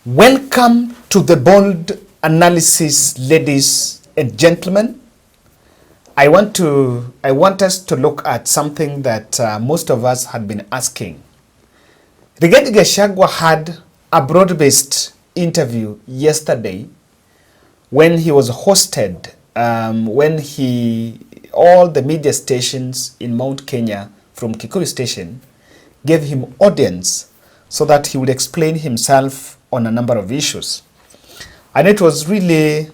Welcome to the bold analysis, ladies and gentlemen. I want us to look at something that most of us had been asking. Rigathi Gachagua had a broad-based interview yesterday when he was hosted, all the media stations in Mount Kenya from Kikuyu Station gave him audience so that he would explain himself on a number of issues. And it was really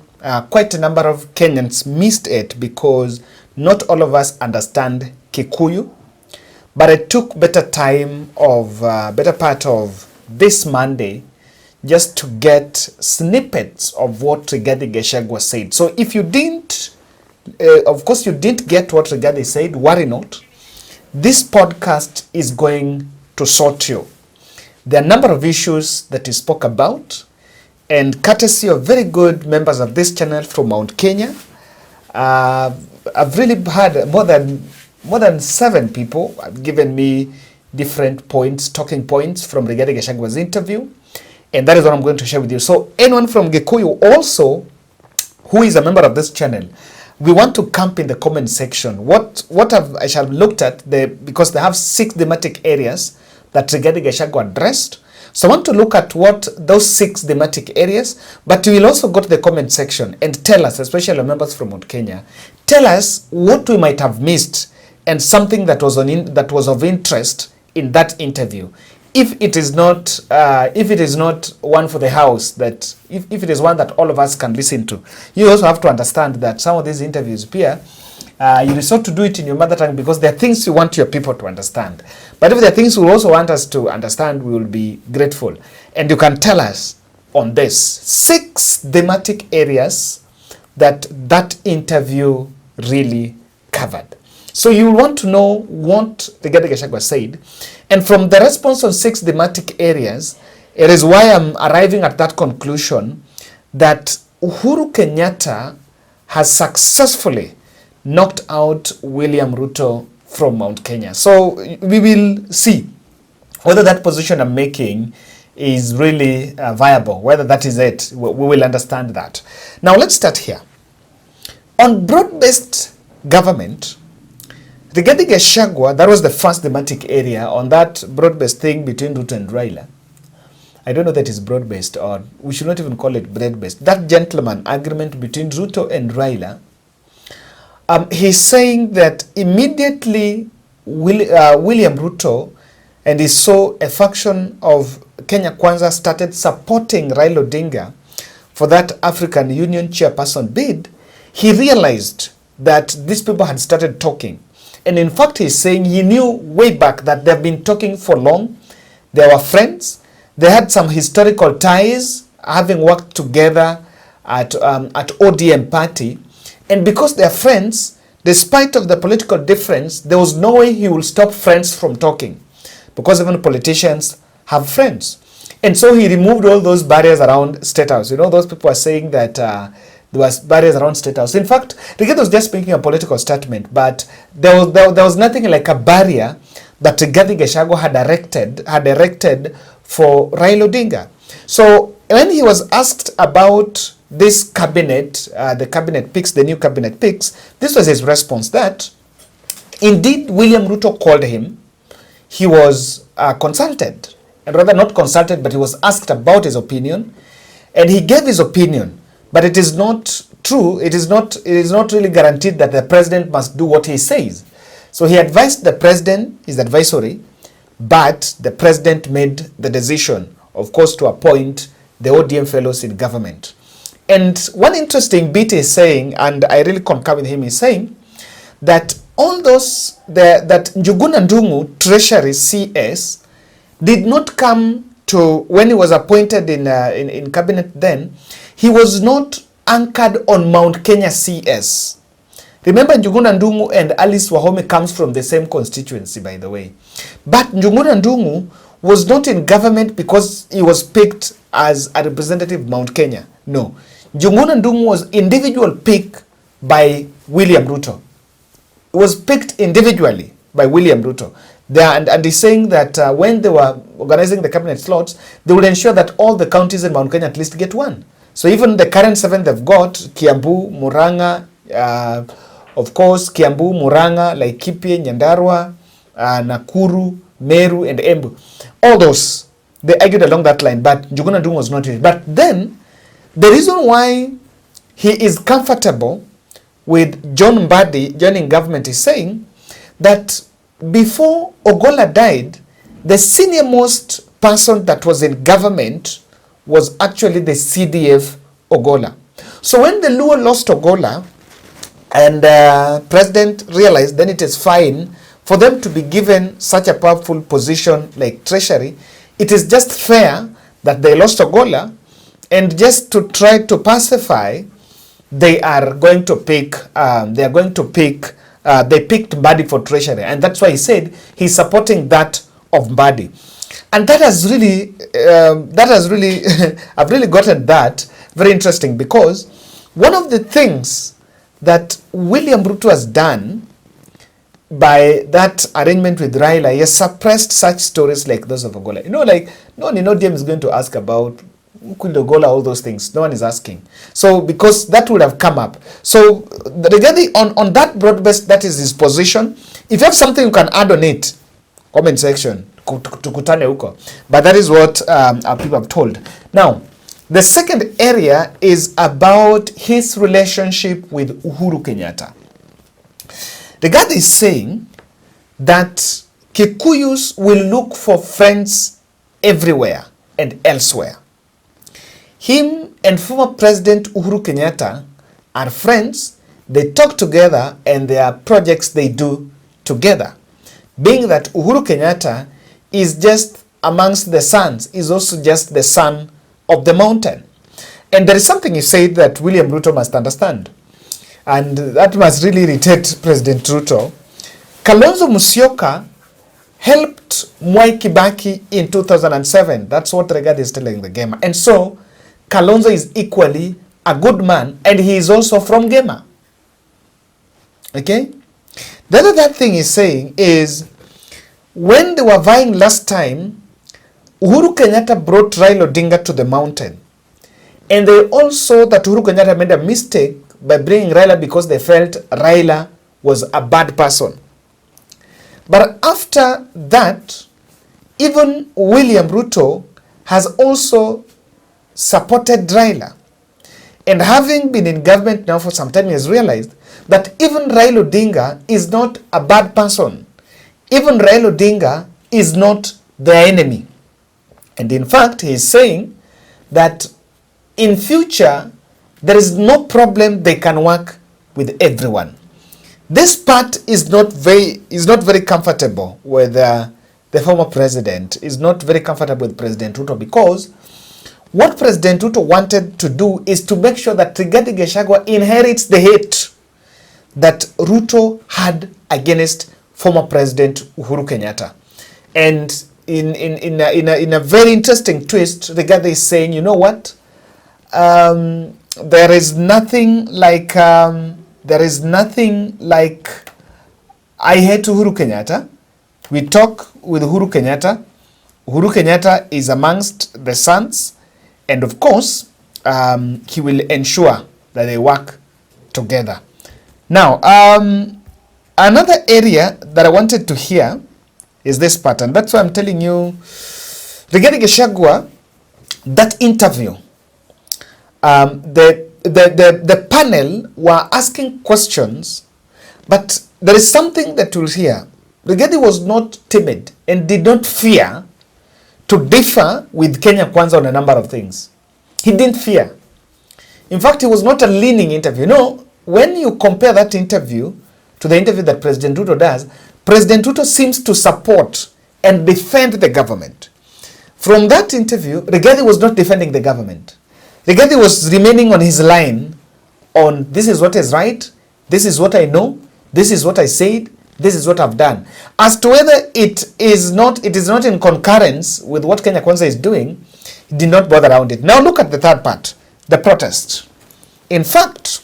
quite a number of Kenyans missed it because not all of us understand Kikuyu. But it took better part of this Monday just to get snippets of what Rigathi Gachagua said. So if you didn't, of course you didn't get what Rigathi said, worry not. This podcast is going to sort you. There are a number of issues that he spoke about, and courtesy of very good members of this channel from Mount Kenya, I've really had more than 7 people have given me different points, talking points from Rigathi Gachagua's interview, and that is what I'm going to share with you. So anyone from Gikuyu also who is a member of this channel, we want to camp in the comment section. I shall have looked at, because they have 6 thematic areas that Rigathi Gachagua addressed. So I want to look at what those 6 thematic areas, but we will also go to the comment section and tell us, especially our members from Mount Kenya, tell us what we might have missed and something that was of interest in that interview. If it is not one for the house, that if it is one that all of us can listen to, you also have to understand that some of these interviews here, you resort to do it in your mother tongue because there are things you want your people to understand. But if there are things you also want us to understand, we will be grateful. And you can tell us on this 6 thematic areas that interview really covered. So you will want to know what Rigathi Gachagua said. And from the response on 6 thematic areas, it is why I'm arriving at that conclusion that Uhuru Kenyatta has successfully knocked out William Ruto from Mount Kenya. So we will see whether that position I'm making is really viable, whether that is it. We will understand that. Now let's start here. On broad-based government, Rigathi Gachagua, that was the first thematic area on that broad-based thing between Ruto and Raila. I don't know that it's broad-based, or we should not even call it broad-based. That gentleman agreement between Ruto and Raila, he's saying that immediately William Ruto and he saw a faction of Kenya Kwanza started supporting Raila Odinga for that African Union chairperson bid, he realized that these people had started talking. And in fact, he's saying he knew way back that they've been talking for long. They were friends. They had some historical ties, having worked together at ODM party. And because they're friends, despite of the political difference, there was no way he will stop friends from talking, because even politicians have friends. And so he removed all those barriers around State House. You know, those people are saying that there was barriers around State House. In fact, Rigathi was just making a political statement, but there was nothing like a barrier that Rigathi Gachagua had erected for Raila Odinga. So when he was asked about this cabinet, the cabinet picks, the new cabinet picks, this was his response, that indeed William Ruto called him. He was consulted, and rather not consulted, but he was asked about his opinion, and he gave his opinion. But it is not true. It is not really guaranteed that the president must do what he says. So he advised the president, his advisory, but the president made the decision, of course, to appoint the ODM fellows in government. And one interesting bit is saying, and I really concur with him, is saying that all those, that Njuguna Ndung'u, Treasury CS, did not come to, when he was appointed in cabinet then, he was not anchored on Mount Kenya CS. Remember, Njuguna Ndung'u and Alice Wahome comes from the same constituency, by the way. But Njuguna Ndung'u was not in government because he was picked as a representative of Mount Kenya. No. Njuguna Ndung'u was individual pick by William Ruto. It was picked individually by William Ruto. And he's saying that when they were organizing the cabinet slots, they would ensure that all the counties in Mount Kenya at least get one. So even the current 7 they've got, Kiambu, Murang'a, of course, Kiambu, Murang'a, Laikipia, Nyandarua, Nakuru, Meru, and Embu. All those, they argued along that line, but Njuguna Ndung'u was not it. But then, the reason why he is comfortable with John Mbadi joining government is saying that before Ogolla died, the senior most person that was in government was actually the CDF Ogolla. So when the Luo lost Ogolla, and president realized then it is fine for them to be given such a powerful position like treasury, it is just fair that they lost Ogolla, and just to try to pacify, they picked Mbadi for treasury, and that's why he said he's supporting that of Mbadi. And that has really, I've really gotten that very interesting, because one of the things that William Ruto has done by that arrangement with Raila, he has suppressed such stories like those of Ogolla. No one in ODM is going to ask about Ogolla, all those things. No one is asking. So, because that would have come up. So, regarding on that broad base, that is his position. If you have something you can add on it, comment section. Tukutane huko. But that is what our people have told. Now, the second area is about his relationship with Uhuru Kenyatta. Rigathi is saying that Kikuyus will look for friends everywhere and elsewhere. Him and former President Uhuru Kenyatta are friends. They talk together and there are projects they do together. Being that Uhuru Kenyatta is just amongst the sons, is also just the son of the mountain. And there is something he said that William Ruto must understand. And that must really irritate President Ruto. Kalonzo Musyoka helped Mwai Kibaki in 2007. That's what Rigathi is telling the GEMA. And so, Kalonzo is equally a good man, and he is also from GEMA. Okay? The other thing he's saying is, when they were vying last time, Uhuru Kenyatta brought Raila Odinga to the mountain. And they all saw that Uhuru Kenyatta made a mistake by bringing Raila because they felt Raila was a bad person. But after that, even William Ruto has also supported Raila. And having been in government now for some time, he has realized that even Raila Odinga is not a bad person. Even Raila Odinga is not the enemy. And in fact, he is saying that in future, there is no problem, they can work with everyone. This part is not very comfortable with the former president, is not very comfortable with President Ruto, because what President Ruto wanted to do is to make sure that Rigathi Gachagua inherits the hate that Ruto had against former President Uhuru Kenyatta. And in a very interesting twist, Rigathi is saying, you know what? There is nothing like I hate Uhuru Kenyatta. We talk with Uhuru Kenyatta. Uhuru Kenyatta is amongst the sons, and of course, he will ensure that they work together. Now, another area that I wanted to hear is this pattern. That's why I'm telling you, Rigathi Gachagua, that interview, the panel were asking questions, but there is something that you'll hear. Rigathi was not timid and did not fear to differ with Kenya Kwanza on a number of things. He didn't fear. In fact, it was not a leaning interview. No, when you compare that interview to the interview that President Ruto does, President Ruto seems to support and defend the government. From that interview, Rigathi was not defending the government. Rigathi was remaining on his line on this is what is right, this is what I know, this is what I said, this is what I've done. As to whether it is not in concurrence with what Kenya Kwanza is doing, he did not bother around it. Now look at the third part, the protest. In fact,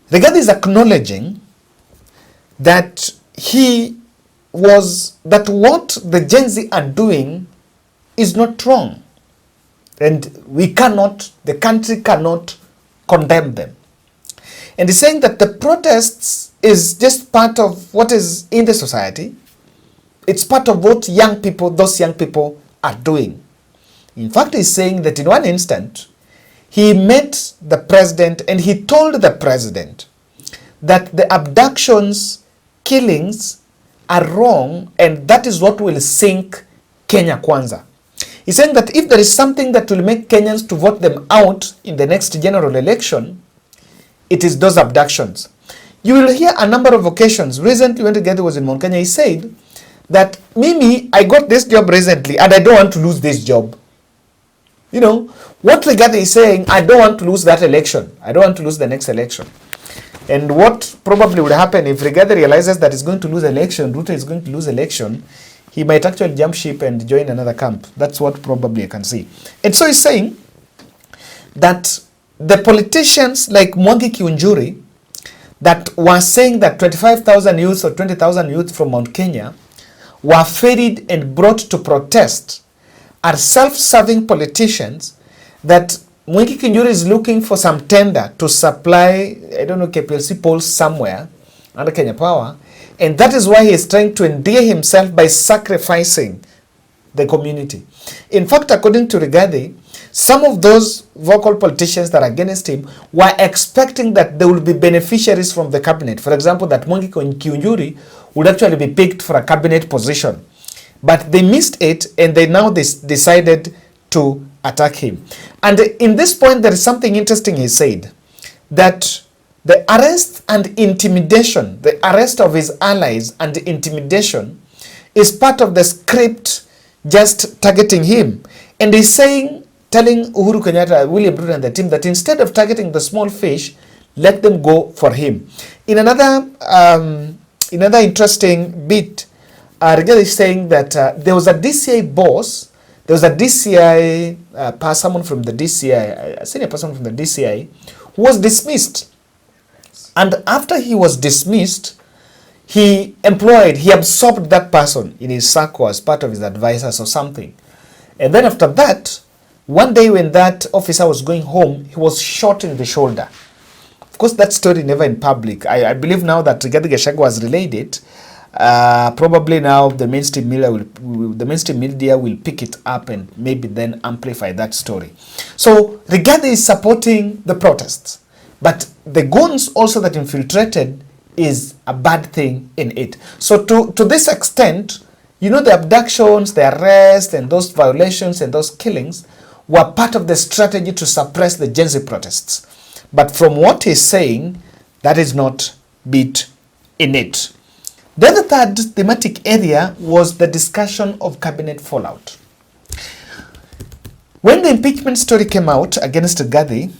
Rigathi is acknowledging that he was that what the Gen Z are doing is not wrong. And the country cannot condemn them. And he's saying that the protests is just part of what is in the society. It's part of what those young people are doing. In fact, he's saying that in one instant, he met the president and he told the president that the abductions, killings are wrong, and that is what will sink Kenya Kwanza. He's saying that if there is something that will make Kenyans to vote them out in the next general election, it is those abductions. You will hear a number of occasions. Recently, when Rigathi was in Mount Kenya, he said that, Mimi, I got this job recently and I don't want to lose this job. You know, what Rigathi is saying, I don't want to lose that election. I don't want to lose the next election. And what probably would happen if Rigathi realizes that he's going to lose election, Ruto is going to lose election, he might actually jump ship and join another camp. That's what probably I can see. And so he's saying that the politicians like Mwangi Kiunjuri that were saying that 25,000 youths or 20,000 youths from Mount Kenya were ferried and brought to protest are self-serving politicians that Mwangi Kiunjuri is looking for some tender to supply, I don't know, KPLC polls somewhere under Kenya Power. And that is why he is trying to endear himself by sacrificing the community. In fact, according to Rigathi, some of those vocal politicians that are against him were expecting that they will be beneficiaries from the cabinet. For example, that Mwangi Kiunjuri would actually be picked for a cabinet position. But they missed it, and they decided to attack him. And in this point, there is something interesting he said, that the arrest and intimidation, the arrest of his allies and the intimidation is part of the script just targeting him. And he's saying, telling Uhuru Kenyatta, William Ruto and the team that instead of targeting the small fish, let them go for him. In another interesting bit, Rigathi is saying that there was a DCI boss, there was a DCI, someone from the DCI, a senior person from the DCI, who was dismissed. And after he was dismissed, he absorbed that person in his circle as part of his advisors or something. And then after that, one day when that officer was going home, he was shot in the shoulder. Of course, that story never in public. I believe now that Rigathi Gachagua has relayed it. Probably now the mainstream media will pick it up and maybe then amplify that story. So Rigathi is supporting the protests. But the goons also that infiltrated is a bad thing in it. So to this extent, you know, the abductions, the arrests, and those violations and those killings were part of the strategy to suppress the Gen Z protests. But from what he's saying, that is not bit in it. Then the third thematic area was the discussion of cabinet fallout. When the impeachment story came out against Rigathi,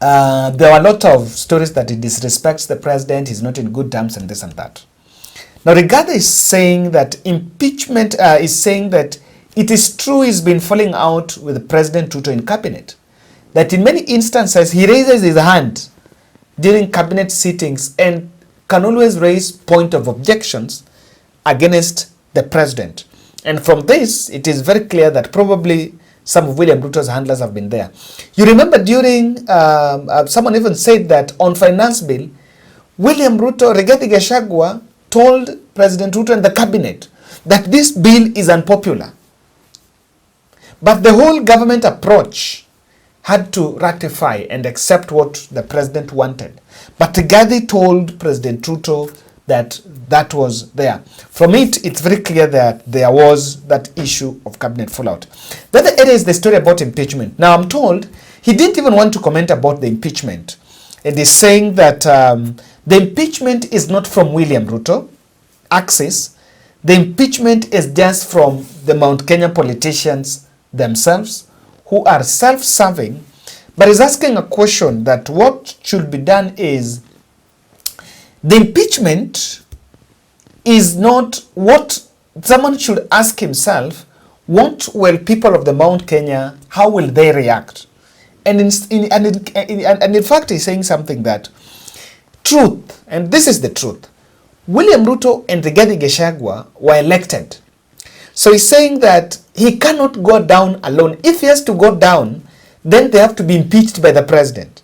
there were a lot of stories that he disrespects the president, he's not in good terms, and this and that. Now, Rigathi is saying that impeachment is saying that it is true he's been falling out with President Ruto in cabinet. That in many instances, he raises his hand during cabinet sittings and can always raise point of objections against the president. And from this, it is very clear that probably some of William Ruto's handlers have been there. You remember during, someone even said that on finance bill, Rigathi Gachagua told President Ruto and the cabinet that this bill is unpopular. But the whole government approach had to ratify and accept what the president wanted. But Rigathi told President Ruto that that was there. From it, it's very clear that there was that issue of cabinet fallout. The other area is the story about impeachment. Now, I'm told he didn't even want to comment about the impeachment. And he's saying that the impeachment is not from William Ruto, Axis. The impeachment is just from the Mount Kenya politicians themselves who are self-serving. But he's asking a question that what should be done is the impeachment is not what someone should ask himself. What will people of the Mount Kenya, how will they react? And in fact, he's saying something that truth, and this is the truth, William Ruto and Rigathi Gachagua were elected. So he's saying that he cannot go down alone. If he has to go down, then they have to be impeached by the president.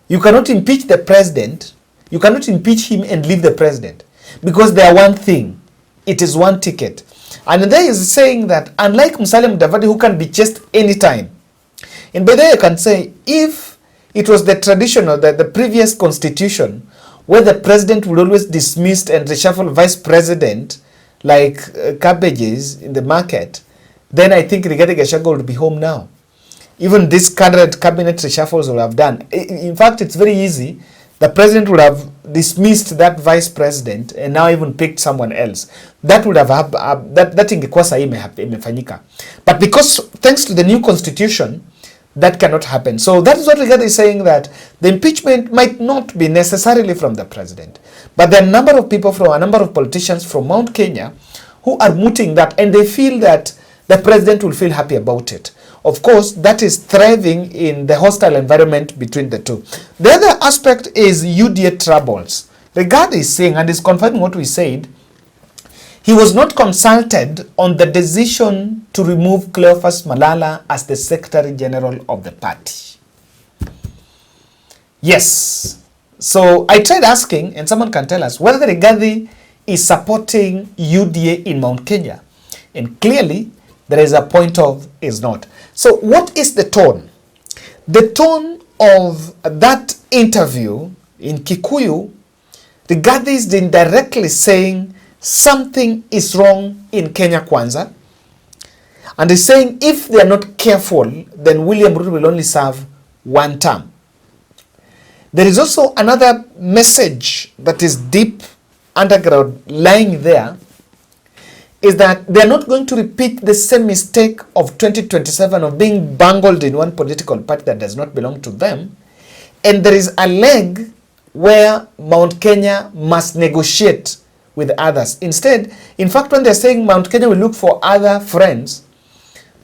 You cannot impeach the president. You cannot impeach him and leave the president. Because they are one thing. It is one ticket. And there is saying that unlike Musalia Mudavadi, who can be chased anytime. And by the way, I can say, if it was the traditional, the previous constitution, where the president would always dismiss and reshuffle vice president like cabbages in the market, then I think Rigathi Gachagua would be home now. Even this current cabinet reshuffles would have done. In fact, it's very easy. The president would have dismissed that vice president and now even picked someone else. That would have that ingekuwa sahi imefanyika. But because thanks to the new constitution, that cannot happen. So that is what Rigathi is saying, that the impeachment might not be necessarily from the president. But there are a number of people a number of politicians from Mount Kenya who are mooting that, and they feel that the president will feel happy about it. Of course, that is thriving in the hostile environment between the two. The other aspect is UDA troubles. Rigathi is saying, and is confirming what we said, he was not consulted on the decision to remove Cleophas Malala as the Secretary General of the party. Yes. So I tried asking, and someone can tell us whether Rigathi is supporting UDA in Mount Kenya. And clearly, there is a point of is not. So what is the tone? The tone of that interview in Kikuyu, Rigathi is indirectly saying something is wrong in Kenya Kwanza. And he's saying if they are not careful, then William Ruto will only serve one term. There is also another message that is deep underground lying there, is that they are not going to repeat the same mistake of 2027 of being bungled in one political party that does not belong to them. And there is a leg where Mount Kenya must negotiate with others. Instead, in fact, when they're saying Mount Kenya will look for other friends,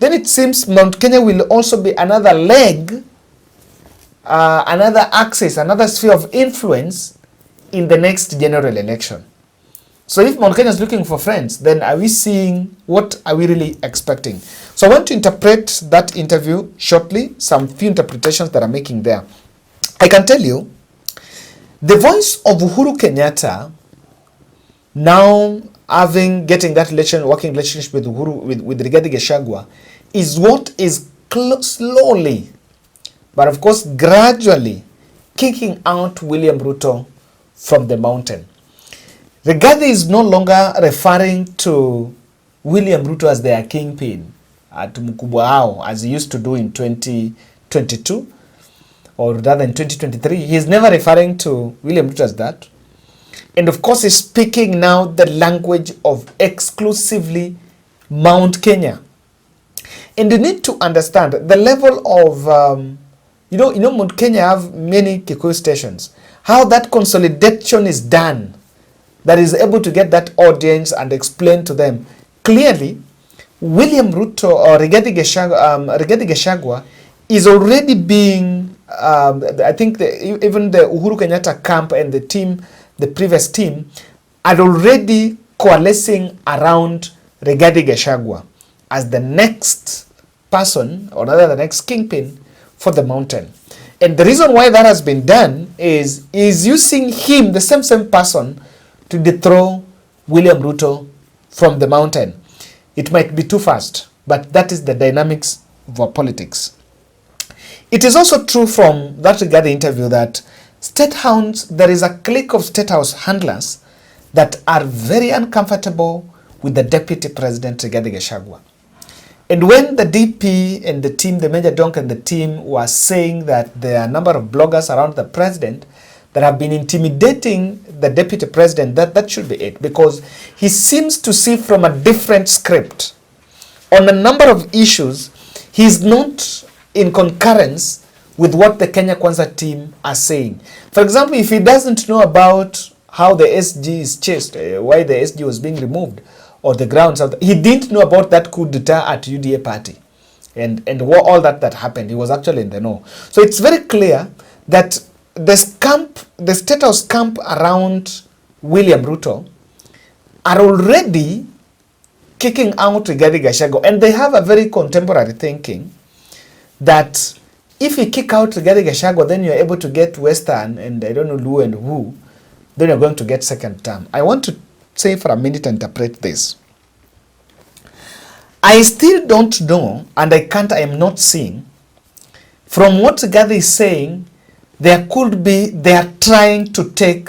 then it seems Mount Kenya will also be another leg, another axis, another sphere of influence in the next general election. So if Mount Kenya is looking for friends, then are we seeing, what are we really expecting? So I want to interpret that interview shortly, some few interpretations that I'm making there. I can tell you, the voice of Uhuru Kenyatta, now getting that working relationship with Uhuru, with Rigathi Gachagua, is what is slowly, but of course gradually, kicking out William Ruto from the mountain. Rigathi is no longer referring to William Ruto as their kingpin, at mkubwa hao, as he used to do in 2022, or rather in 2023. He is never referring to William Ruto as that. And of course, he's speaking now the language of exclusively Mount Kenya. And you need to understand the level of, Mount Kenya have many Kikuyu stations. How that consolidation is done, that is able to get that audience and explain to them clearly. William Ruto or Rigathi Gachagua is already being, I think even the Uhuru Kenyatta camp and the team, the previous team, are already coalescing around Rigathi Gachagua as the next person, or rather the next kingpin for the mountain. And the reason why that has been done is using him, the same person, to dethrone William Ruto from the mountain. It might be too fast, but that is the dynamics of our politics. It is also true from that Rigathi interview that there is a clique of State House handlers that are very uncomfortable with the Deputy President Rigathi Gachagua. And when the DP and the team, the Major Donk and the team, were saying that there are a number of bloggers around the president that have been intimidating the Deputy President, that should be it, because he seems to see from a different script. On a number of issues, he's not in concurrence with what the Kenya Kwanza team are saying. For example, if he doesn't know about how the SG is chased, why the SG was being removed, or the grounds of he didn't know about that coup d'etat at UDA party, and all that happened. He was actually in the know. So it's very clear that the State House camp around William Ruto are already kicking out Rigathi Gachagua, and they have a very contemporary thinking that if you kick out Rigathi Gachagua, then you're able to get Western and I don't know who and who, then you're going to get second term. I want to say for a minute and interpret this. I still don't know, and I am not seeing, from what Rigathi is saying, they are trying to take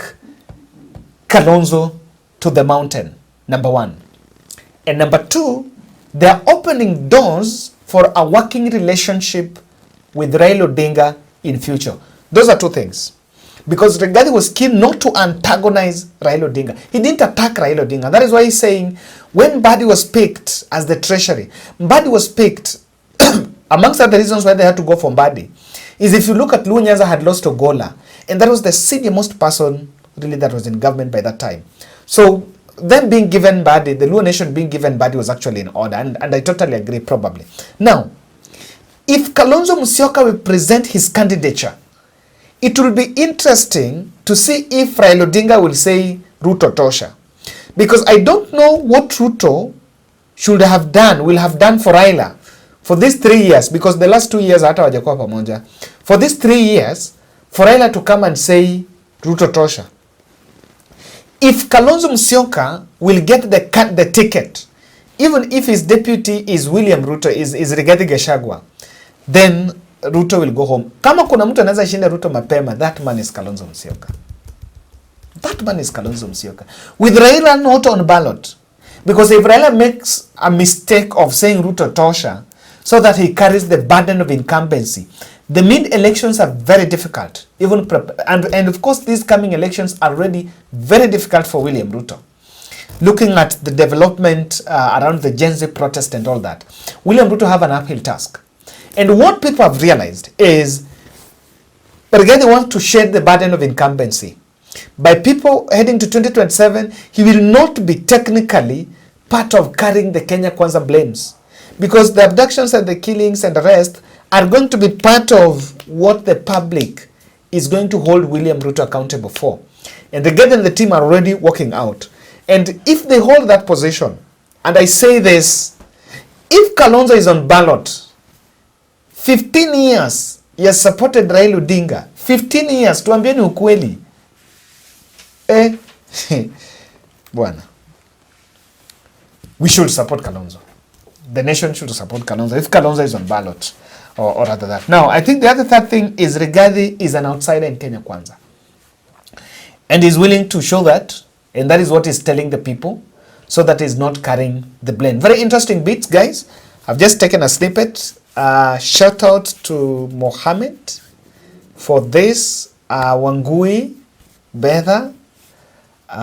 Kalonzo to the mountain, number one. And number two, they are opening doors for a working relationship with Raila Odinga in future. Those are two things. Because Rigathi was keen not to antagonize Raila Odinga. He didn't attack Raila Odinga. That is why he's saying, when Mbadi was picked as the treasury, Mbadi was picked, amongst other reasons why they had to go for Mbadi, is if you look at Luo Nyanza had lost to Gola, and that was the senior most person really that was in government by that time. So them being given Mbadi, the Luo nation being given Mbadi was actually in order, and I totally agree probably. Now, if Kalonzo Musyoka will present his candidature, it will be interesting to see if Raila Odinga will say Ruto tosha. Because I don't know what Ruto should have done, will have done for Raila for these 3 years, because the last 2 years hata wajakuwa pamoja. For these 3 years, for Raila to come and say Ruto tosha. If Kalonzo Musyoka will get the ticket, even if his deputy is William Ruto, is Rigathi Gachagua, then Ruto will go home. Kama kuna mtu anaweza shinda Ruto mapema, that man is Kalonzo Musyoka. That man is Kalonzo Musyoka. With Raila not on ballot. Because if Raila makes a mistake of saying Ruto tosha, so that he carries the burden of incumbency, the mid-elections are very difficult. And of course, these coming elections are already very difficult for William Ruto. Looking at the development around the Gen Z protest and all that, William Ruto have an uphill task. And what people have realized is, Rigathi wants to shed the burden of incumbency. By people heading to 2027, he will not be technically part of carrying the Kenya Kwanza blames. Because the abductions and the killings and the rest are going to be part of what the public is going to hold William Ruto accountable for. And Rigathi and the team are already working out. And if they hold that position, and I say this, if Kalonzo is on ballot, 15 years he has supported Raila Odinga. 15 years, tuambieni ukweli. Bwana. We should support Kalonzo. The nation should support Kalonzo if Kalonzo is on ballot, or rather that. Now, I think the other third thing is Rigathi is an outsider in Kenya Kwanza. And he's willing to show that, and that is what he's telling the people, so that he's not carrying the blame. Very interesting bits, guys. I've just taken a snippet. Shout out to Mohammed for this. Wangui, Betha.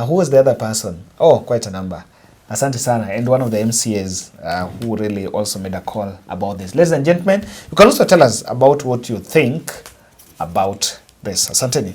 Who was the other person? Oh, quite a number. Asante sana. And one of the MCAs who really also made a call about this. Ladies and gentlemen, you can also tell us about what you think about this. Asante ni.